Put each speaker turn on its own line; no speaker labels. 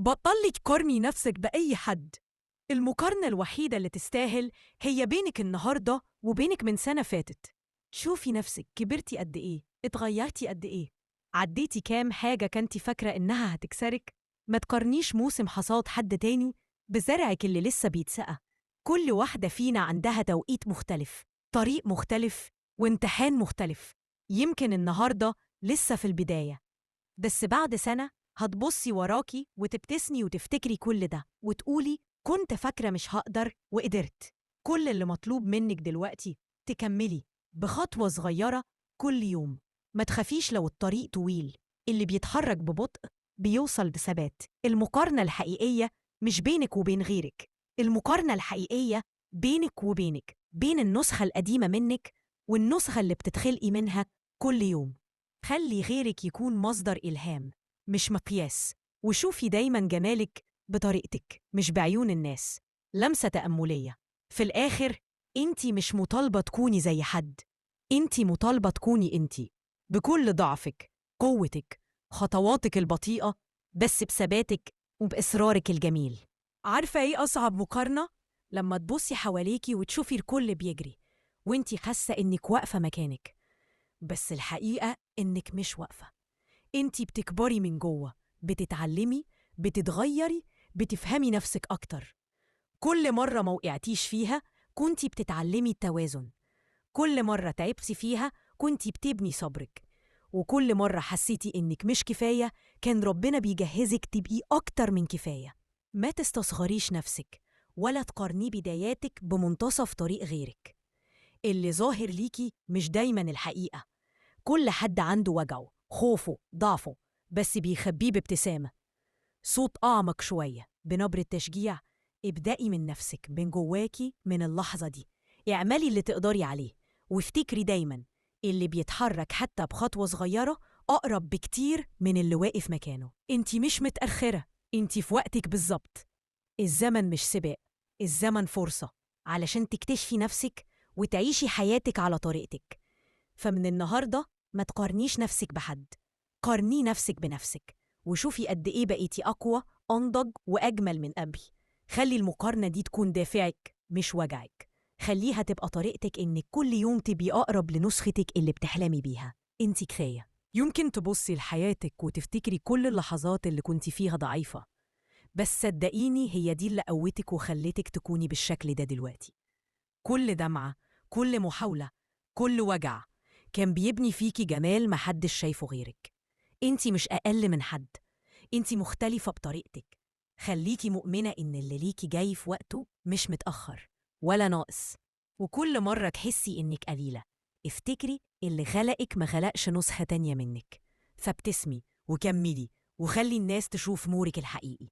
بطلي تقارني نفسك بأي حد. المقارنة الوحيدة اللي تستاهل هي بينك النهاردة وبينك من سنة فاتت. شوفي نفسك، كبرتي قد إيه؟ اتغيرتي قد إيه؟ عديتي كام حاجة كنتي فاكرة إنها هتكسرك؟ ما تقارنيش موسم حصاد حد تاني بزرعك اللي لسه بيتسقى. كل واحدة فينا عندها توقيت مختلف، طريق مختلف، وامتحان مختلف. يمكن النهاردة لسه في البداية، بس بعد سنة هتبصي وراكي وتبتسمي وتفتكري كل ده وتقولي كنت فاكرة مش هقدر وقدرت. كل اللي مطلوب منك دلوقتي تكملي بخطوة صغيرة كل يوم. ما تخافيش لو الطريق طويل، اللي بيتحرك ببطء بيوصل بثبات. المقارنة الحقيقية مش بينك وبين غيرك، المقارنة الحقيقية بينك وبينك، بين النسخة القديمة منك والنسخة اللي بتتخلقي منها كل يوم. خلي غيرك يكون مصدر إلهام مش مقياس، وشوفي دايما جمالك بطريقتك مش بعيون الناس. لمسة تأملية. في الآخر انتي مش مطالبة تكوني زي حد، انتي مطالبة تكوني انتي بكل ضعفك، قوتك، خطواتك البطيئة، بس بثباتك وبإصرارك الجميل. عارفة ايه أصعب مقارنة؟ لما تبصي حواليكي وتشوفي الكل بيجري وانتي حاسة انك واقفة مكانك، بس الحقيقة إنك مش واقفة. إنتي بتكبري من جوه، بتتعلمي، بتتغيري، بتفهمي نفسك أكتر. كل مرة ما وقعتيش فيها كنتي بتتعلمي التوازن، كل مرة تعبتي فيها كنتي بتبني صبرك، وكل مرة حسيتي إنك مش كفاية كان ربنا بيجهزك تبقي أكتر من كفاية. ما تستصغريش نفسك ولا تقارني بداياتك بمنتصف طريق غيرك. اللي ظاهر ليكي مش دايما الحقيقة. كل حد عنده وجعه، خوفه، ضعفه، بس بيخبيه بابتسامة، صوت أعمق شوية، بنبرة تشجيع. ابدأي من نفسك، من جواكي، من اللحظة دي. اعملي اللي تقدري عليه، وافتكري دايما اللي بيتحرك حتى بخطوة صغيرة أقرب بكتير من اللي واقف مكانه. انتي مش متأخرة، انتي في وقتك بالظبط. الزمن مش سباق، الزمن فرصة علشان تكتشفي نفسك وتعيشي حياتك على طريقتك. فمن النهاردة ما تقارنيش نفسك بحد، قارني نفسك بنفسك، وشوفي قد إيه بقيتي أقوى، أنضج وأجمل من قبل. خلي المقارنة دي تكون دافعك مش وجعك. خليها تبقى طريقتك إنك كل يوم تبقي أقرب لنسختك اللي بتحلمي بيها. انتي كفاية. يمكن تبصي لحياتك وتفتكري كل اللحظات اللي كنتي فيها ضعيفة، بس صدقيني هي دي اللي قوتك وخلتك تكوني بالشكل ده دلوقتي. كل دمعة، كل محاولة، كل وجع كان بيبني فيكي جمال محدش شايفه غيرك. انتي مش أقل من حد، انتي مختلفة بطريقتك. خليكي مؤمنة إن اللي ليكي جاي في وقته، مش متأخر ولا ناقص. وكل مرة تحسي إنك قليلة، افتكري اللي خلقك ما خلقش نسخة تانية منك. فابتسمي وكملي وخلي الناس تشوف نورك الحقيقي.